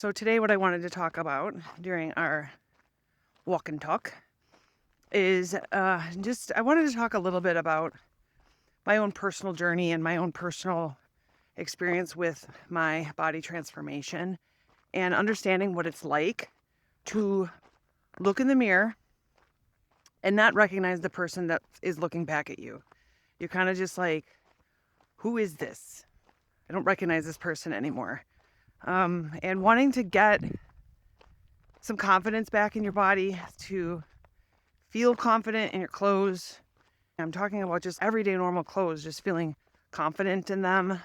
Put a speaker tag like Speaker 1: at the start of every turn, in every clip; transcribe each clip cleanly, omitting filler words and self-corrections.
Speaker 1: So today what I wanted to talk about during our walk and talk is I wanted to talk a little bit about my own personal journey and my own personal experience with my body transformation and understanding what it's like to look in the mirror and not recognize the person that is looking back at you. You're kind of just like, who is this? I don't recognize this person anymore. And wanting to get some confidence back in your body, to feel confident in your clothes. I'm talking about just everyday normal clothes, just feeling confident in them,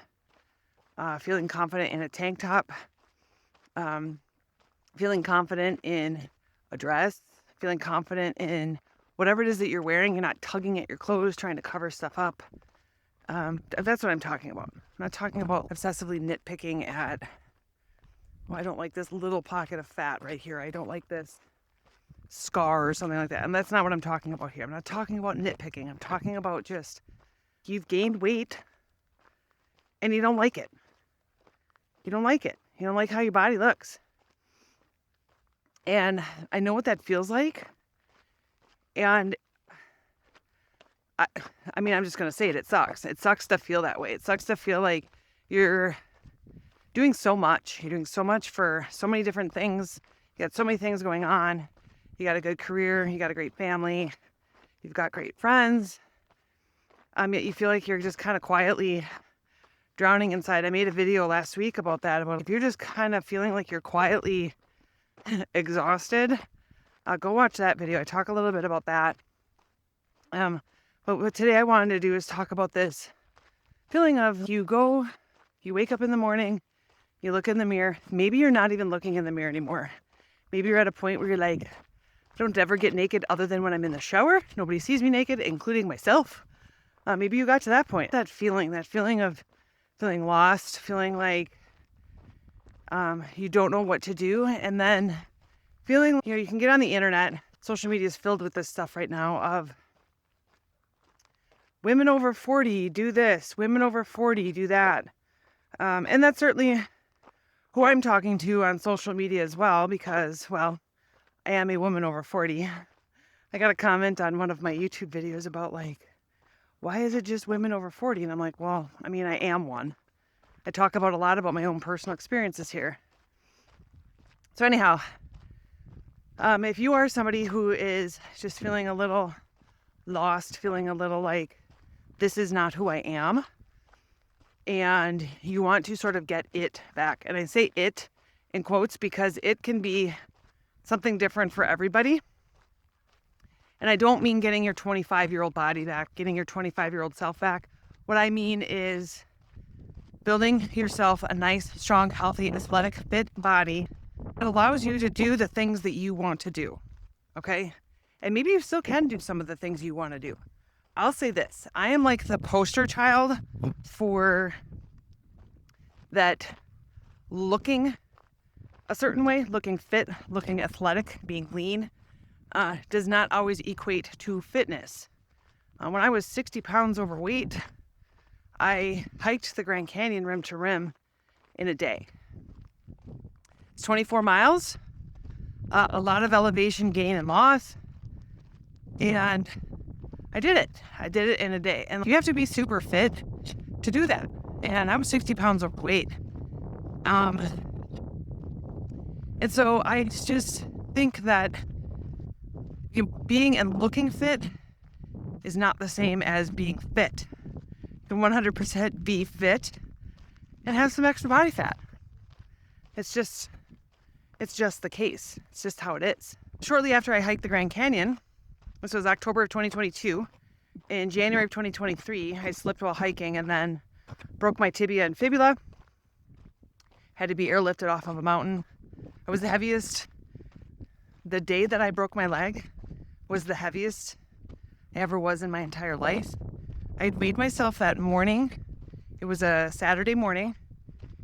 Speaker 1: feeling confident in a tank top, feeling confident in a dress, feeling confident in whatever it is that you're wearing. You're not tugging at your clothes, trying to cover stuff up. That's what I'm talking about. I'm not talking about obsessively nitpicking at, well, I don't like this little pocket of fat right here. I don't like this scar or something like that. And that's not what I'm talking about here. I'm not talking about nitpicking. I'm talking about just you've gained weight and you don't like it. You don't like it. You don't like how your body looks. And I know what that feels like. And I'm just going to say it. It sucks. It sucks to feel that way. It sucks to feel like you're doing so much. You're doing so much for so many different things. You got so many things going on. You got a good career. You got a great family. You've got great friends. Yet you feel like you're just kind of quietly drowning inside. I made a video last week about that. About if you're just kind of feeling like you're quietly exhausted, go watch that video. I talk a little bit about that. But what today I wanted to do is talk about this feeling of you wake up in the morning, you look in the mirror. Maybe you're not even looking in the mirror anymore. Maybe you're at a point where you're like, I don't ever get naked other than when I'm in the shower. Nobody sees me naked, including myself. Maybe you got to that point. That feeling of feeling lost, feeling like you don't know what to do. And then feeling, you can get on the internet. Social media is filled with this stuff right now of women over 40 do this, women over 40 do that. And that's certainly who I'm talking to on social media as well, because, well, I am a woman over 40. I got a comment on one of my YouTube videos about like, why is it just women over 40? And I'm like, well, I am one. I talk about a lot about my own personal experiences here. So anyhow, if you are somebody who is just feeling a little lost, feeling a little like this is not who I am, and you want to sort of get it back. And I say it in quotes because it can be something different for everybody. And I don't mean getting your 25-year-old body back, getting your 25-year-old self back. What I mean is building yourself a nice, strong, healthy, athletic, fit body that allows you to do the things that you want to do. Okay? And maybe you still can do some of the things you want to do. I'll say this. I am like the poster child for that looking a certain way, looking fit, looking athletic, being lean, does not always equate to fitness. When I was 60 pounds overweight, I hiked the Grand Canyon rim to rim in a day. It's 24 miles, a lot of elevation gain and loss, and I did it. I did it in a day. And you have to be super fit to do that. And I was 60 pounds overweight. And so I just think that being and looking fit is not the same as being fit. You can 100% be fit and have some extra body fat. It's just the case. It's just how it is. Shortly after I hiked the Grand Canyon, this was October of 2022. In January of 2023, I slipped while hiking and then broke my tibia and fibula. Had to be airlifted off of a mountain. I was the heaviest. The day that I broke my leg was the heaviest I ever was in my entire life. I had weighed myself that morning. It was a Saturday morning.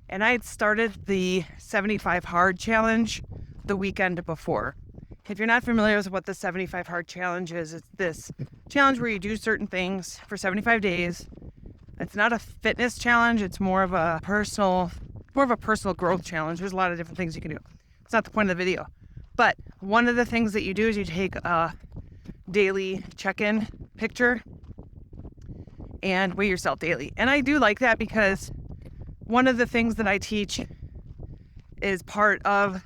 Speaker 1: And I had started the 75 hard challenge the weekend before. If you're not familiar with what the 75 hard challenge is, it's this challenge where you do certain things for 75 days. It's not a fitness challenge. It's more of a personal more of a personal growth challenge. There's a lot of different things you can do. It's not the point of the video. But one of the things that you do is you take a daily check-in picture and weigh yourself daily. And I do like that because one of the things that I teach is part of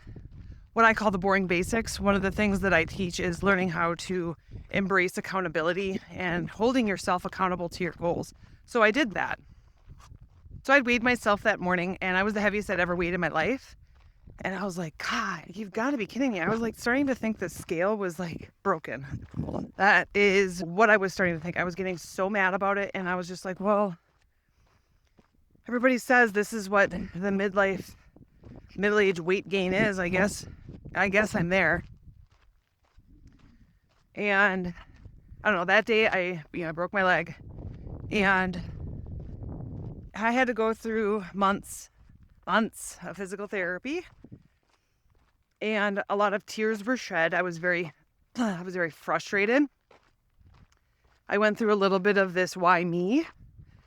Speaker 1: what I call the boring basics. One of the things that I teach is learning how to embrace accountability and holding yourself accountable to your goals. So I did that. So I weighed myself that morning and I was the heaviest I'd ever weighed in my life. And I was like, God, you've got to be kidding me. I was like starting to think the scale was like broken. That is what I was starting to think. I was getting so mad about it. And I was just like, well, everybody says this is what the middle-age weight gain is. I guess I'm there. And I don't know, that day I broke my leg and I had to go through months of physical therapy, and a lot of tears were shed. I was very frustrated. I went through a little bit of this why me.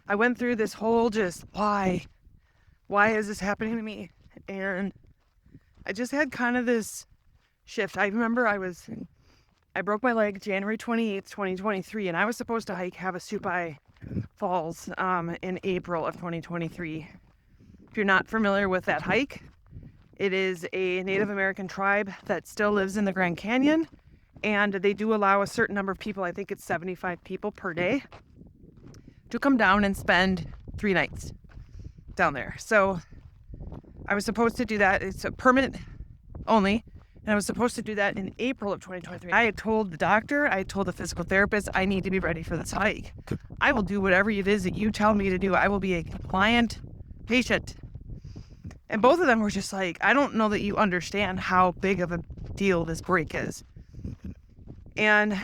Speaker 1: I went through this whole just why is this happening to me? And I just had kind of this shift. I remember I broke my leg January 28th, 2023, and I was supposed to hike Havasupai Falls in April of 2023. If you're not familiar with that hike, it is a Native American tribe that still lives in the Grand Canyon, and they do allow a certain number of people, I think it's 75 people per day, to come down and spend 3 nights down there. So I was supposed to do that. It's a permanent only, and I was supposed to do that in April of 2023. I had told the doctor, I told the physical therapist, I need to be ready for this hike. I will do whatever it is that you tell me to do. I will be a compliant patient. And both of them were just like, I don't know that you understand how big of a deal this break is. And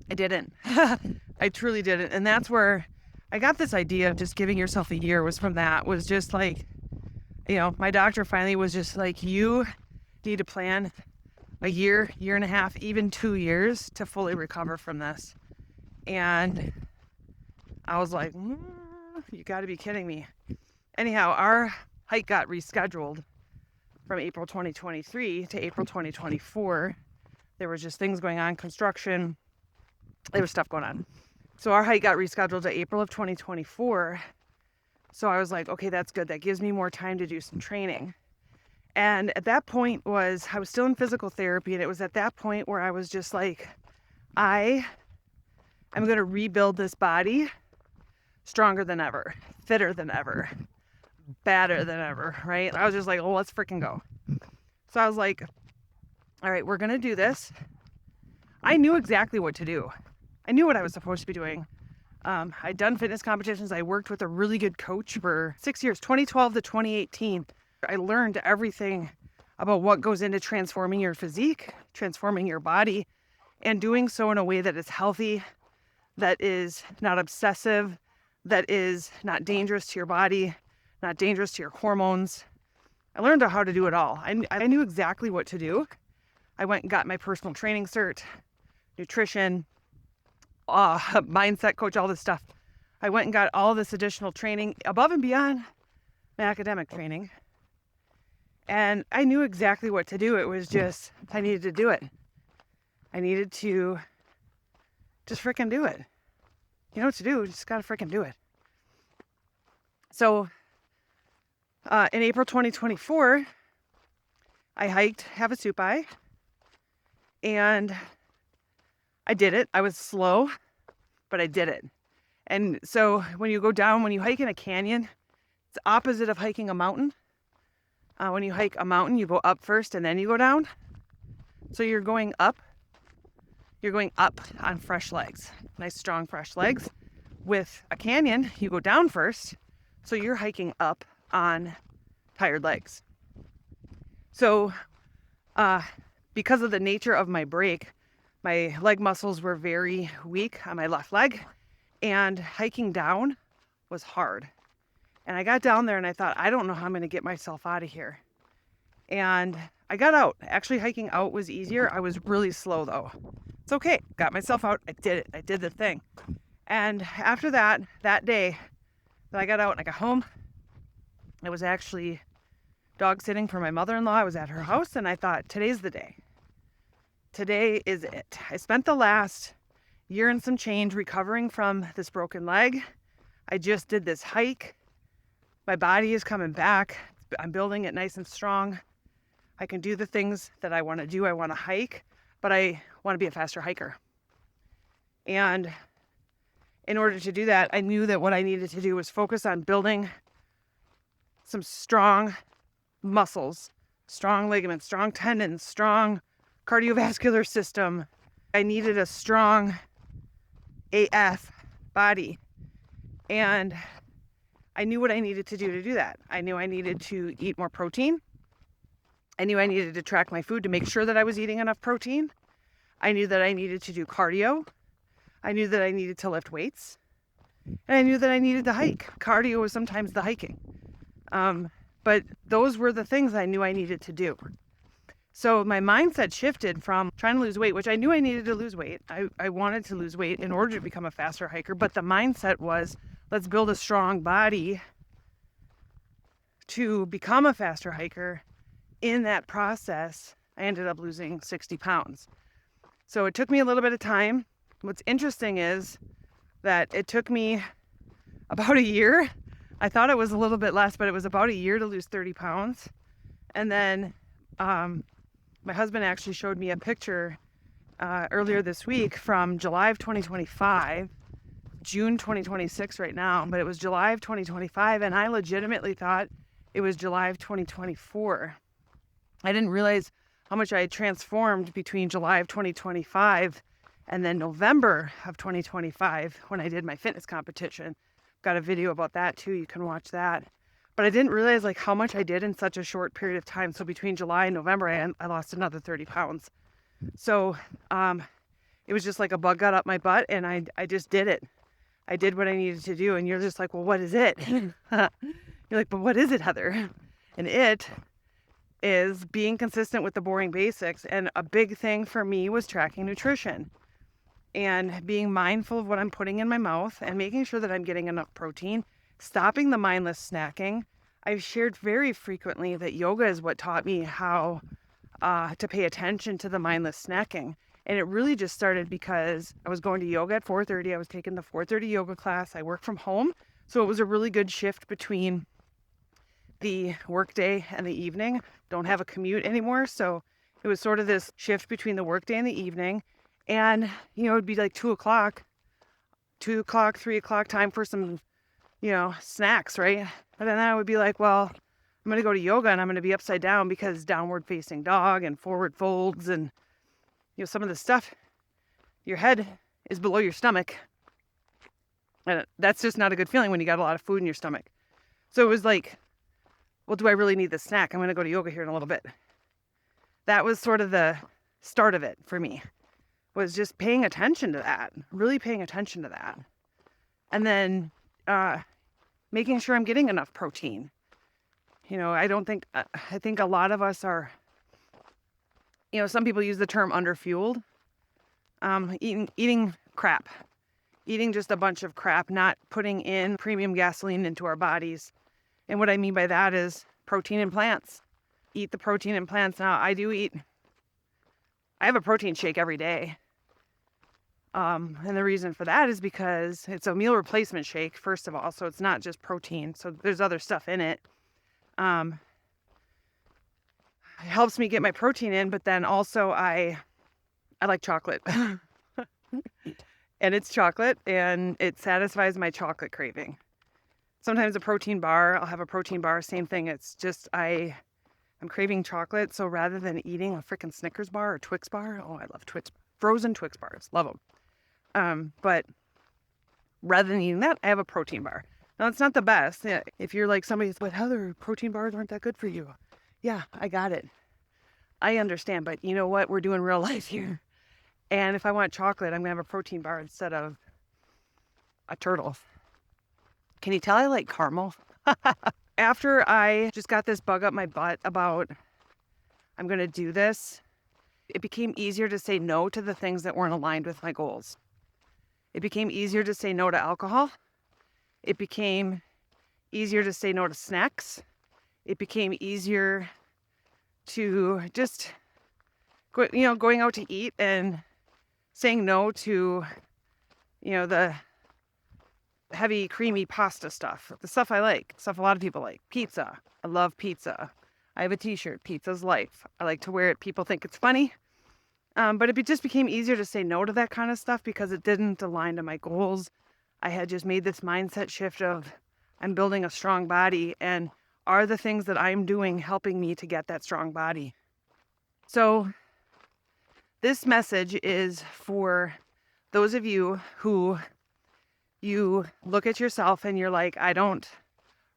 Speaker 1: I didn't. I truly didn't. And that's where I got this idea of just giving yourself a year was from that. Was just like, my doctor finally was just like, you need to plan a year and a half, even 2 years to fully recover from this. And I was like, you got to be kidding me. Anyhow, our hike got rescheduled from April 2023 to April 2024. There was just things going on, construction. There was stuff going on. So our hike got rescheduled to April of 2024. So I was like, okay, that's good. That gives me more time to do some training. And at that point I was still in physical therapy. And it was at that point where I was just like, I'm going to rebuild this body stronger than ever, fitter than ever, badder than ever, right? I was just like, oh, let's freaking go. So I was like, all right, we're going to do this. I knew exactly what to do. I knew what I was supposed to be doing. I'd done fitness competitions. I worked with a really good coach for 6 years, 2012 to 2018. I learned everything about what goes into transforming your physique, transforming your body, and doing so in a way that is healthy, that is not obsessive, that is not dangerous to your body, not dangerous to your hormones. I learned how to do it all. I knew exactly what to do. I went and got my personal training cert, nutrition, mindset coach, all this stuff. I went and got all this additional training above and beyond my academic training. And I knew exactly what to do. It was just, I needed to do it. I needed to just freaking do it. You know what to do, you just gotta freaking do it. So in April 2024, I hiked Havasupai, and I did it. I was slow, but I did it. And so when you hike in a canyon, it's opposite of hiking a mountain. When you hike a mountain, you go up first and then you go down. So you're going up on fresh legs, nice strong fresh legs. With a canyon, you go down first, so you're hiking up on tired legs. So because of the nature of my break, my leg muscles were very weak on my left leg, and hiking down was hard. And I got down there and I thought, I don't know how I'm going to get myself out of here. And I got out. Actually, hiking out was easier. I was really slow though. It's okay. Got myself out. I did it. I did the thing. And after that day that I got out and I got home, I was actually dog sitting for my mother-in-law. I was at her house and I thought, today's the day. Today is it. I spent the last year and some change recovering from this broken leg. I just did this hike. My body is coming back. I'm building it nice and strong. I can do the things that I want to do. I want to hike, but I want to be a faster hiker. And in order to do that, I knew that what I needed to do was focus on building some strong muscles, strong ligaments, strong tendons, strong cardiovascular system. I needed a strong AF body. And I knew what I needed to do that. I knew I needed to eat more protein. I knew I needed to track my food to make sure that I was eating enough protein. I knew that I needed to do cardio. I knew that I needed to lift weights. And I knew that I needed to hike. Cardio was sometimes the hiking. But those were the things I knew I needed to do. So my mindset shifted from trying to lose weight, which I knew I needed to lose weight. I wanted to lose weight in order to become a faster hiker. But the mindset was, let's build a strong body to become a faster hiker. In that process, I ended up losing 60 pounds. So it took me a little bit of time. What's interesting is that it took me about a year. I thought it was a little bit less, but it was about a year to lose 30 pounds. And then my husband actually showed me a picture earlier this week from July of 2025, June 2026 right now, but it was July of 2025, and I legitimately thought it was July of 2024. I didn't realize how much I had transformed between July of 2025 and then November of 2025 when I did my fitness competition. Got a video about that too. You can watch that. But I didn't realize like how much I did in such a short period of time. So between July and November, I lost another 30 pounds. So it was just like a bug got up my butt and I just did it. I did what I needed to do. And you're just like, well, what is it? You're like, but what is it, Heather? And it is being consistent with the boring basics. And a big thing for me was tracking nutrition and being mindful of what I'm putting in my mouth and making sure that I'm getting enough protein, stopping the mindless snacking. I've shared very frequently that yoga is what taught me how to pay attention to the mindless snacking. And it really just started because I was going to yoga at 4:30. I was taking the 4:30 yoga class. I work from home. So it was a really good shift between the workday and the evening. Don't have a commute anymore. So it was sort of this shift between the workday and the evening. And, it'd be like 2 o'clock, 3 o'clock, time for some, snacks, right? And then I would be like, well, I'm going to go to yoga and I'm going to be upside down because downward facing dog and forward folds and, some of the stuff, your head is below your stomach. And that's just not a good feeling when you got a lot of food in your stomach. So it was like, well, do I really need the snack? I'm going to go to yoga here in a little bit. That was sort of the start of it for me, was just paying attention to that, really paying attention to that. And then making sure I'm getting enough protein. I think a lot of us are, some people use the term underfueled, eating crap, eating just a bunch of crap, not putting in premium gasoline into our bodies. And what I mean by that is protein and plants. Eat the protein and plants. Now, I have a protein shake every day. And the reason for that is because it's a meal replacement shake, first of all. So it's not just protein. So there's other stuff in it. It helps me get my protein in, but then also I like chocolate. And it's chocolate and it satisfies my chocolate craving. Sometimes a protein bar, I'll have a protein bar, same thing. It's just I'm craving chocolate. So rather than eating a freaking Snickers bar or Twix bar, I love Twix, frozen Twix bars, love them. But rather than eating that, I have a protein bar. Now, it's not the best. Yeah, if you're like somebody, but Heather, protein bars aren't that good for you. Yeah, I got it. I understand, but you know what? We're doing real life here. And if I want chocolate, I'm going to have a protein bar instead of a turtle. Can you tell I like caramel? After I just got this bug up my butt about I'm going to do this, it became easier to say no to the things that weren't aligned with my goals. It became easier to say no to alcohol. It became easier to say no to snacks. it became easier to just going out to eat and saying no to, the heavy, creamy pasta stuff, the stuff I like, stuff a lot of people like. Pizza. I love pizza. I have a t-shirt, pizza's life. I like to wear it. People think it's funny. But it just became easier to say no to that kind of stuff because it didn't align to my goals. I had just made this mindset shift of I'm building a strong body, and are the things that I'm doing helping me to get that strong body? So this message is for those of you who you look at yourself and you're like, I don't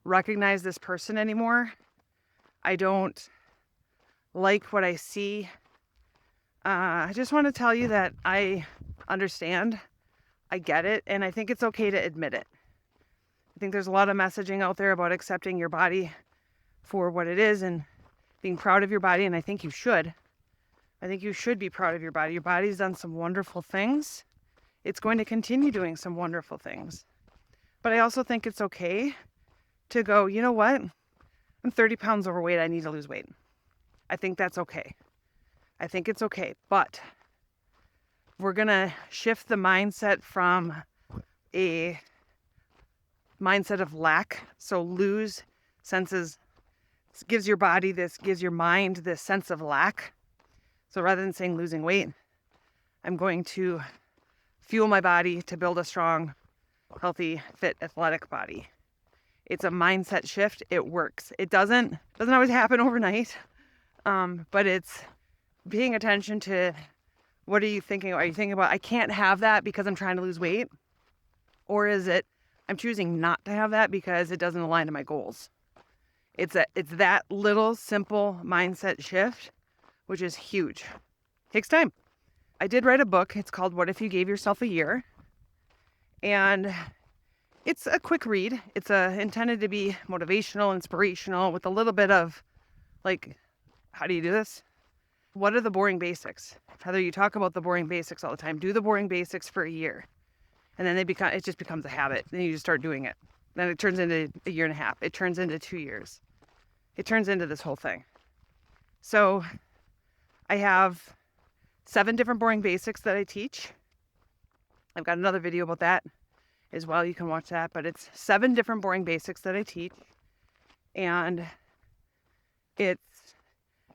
Speaker 1: recognize this person anymore. I don't like what I see. I just want to tell you that I understand. I get it. And I think it's okay to admit it. I think there's a lot of messaging out there about accepting your body for what it is and being proud of your body. And I think you should. I think you should be proud of your body. Your body's done some wonderful things. It's going to continue doing some wonderful things. But I also think it's okay to go, you know what? I'm 30 pounds overweight. I need to lose weight. I think that's okay. I think it's okay. But we're going to shift the mindset from a mindset of lack. So lose senses, gives your body this, gives your mind this sense of lack. So rather than saying losing weight, I'm going to fuel my body to build a strong, healthy, fit, athletic body. It's a mindset shift. It works. It doesn't always happen overnight, but it's paying attention to what are you thinking? Are you thinking about, I can't have that because I'm trying to lose weight? Or is it, I'm choosing not to have that because it doesn't align to my goals? It's that little simple mindset shift, which is huge. Takes time. I did write a book. It's called What If You Gave Yourself a Year? And it's a quick read. It's intended to be motivational, inspirational, with a little bit of like, how do you do this? What are the boring basics? Heather, you talk about the boring basics all the time. Do the boring basics for a year. And then it just becomes a habit. Then you just start doing it. Then it turns into a year and a half. It turns into 2 years. It turns into this whole thing. So I have 7 different boring basics that I teach. I've got another video about that as well. You can watch that. But it's 7 different boring basics that I teach. And it's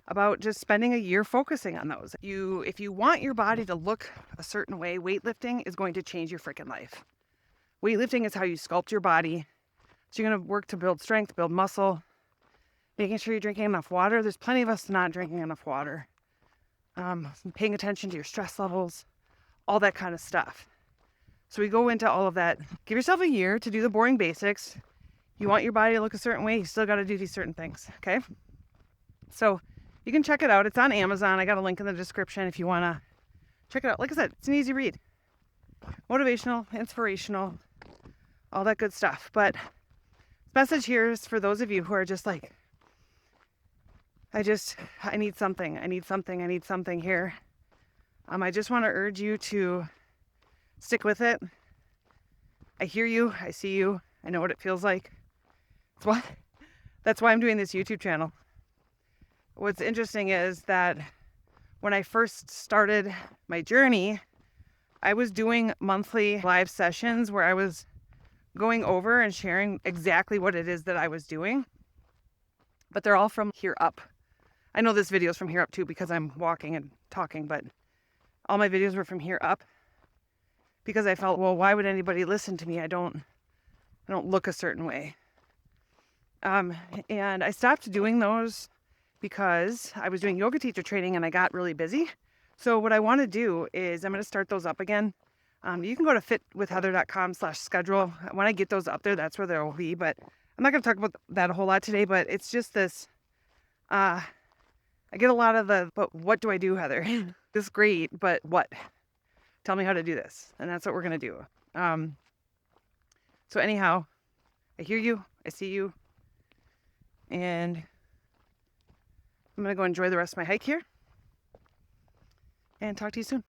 Speaker 1: about just spending a year focusing on those. If you want your body to look a certain way, weightlifting is going to change your freaking life. Weightlifting is how you sculpt your body. So you're going to work to build strength, build muscle, making sure you're drinking enough water. There's plenty of us not drinking enough water. Paying attention to your stress levels, all that kind of stuff. So we go into all of that. Give yourself a year to do the boring basics. You want your body to look a certain way, you still got to do these certain things, okay? So you can check it out. It's on Amazon. I got a link in the description if you want to check it out. Like I said, it's an easy read. Motivational, inspirational, all that good stuff. But the message here is for those of you who are just like, I need something. I need something here. I just want to urge you to stick with it. I hear you. I see you. I know what it feels like. That's why I'm doing this YouTube channel. What's interesting is that when I first started my journey, I was doing monthly live sessions where I was going over and sharing exactly what it is that I was doing. But they're all from here up. I know this video is from here up too because I'm walking and talking, but all my videos were from here up because I felt, well, why would anybody listen to me? I don't look a certain way. And I stopped doing those because I was doing yoga teacher training and I got really busy. So what I want to do is I'm going to start those up again. You can go to fitwithheather.com/schedule. When I get those up there, that's where they'll be. But I'm not going to talk about that a whole lot today, but it's just this, I get a lot of but what do I do, Heather? This is great, but what? Tell me how to do this. And that's what we're going to do. So anyhow, I hear you. I see you. And I'm going to go enjoy the rest of my hike here and talk to you soon.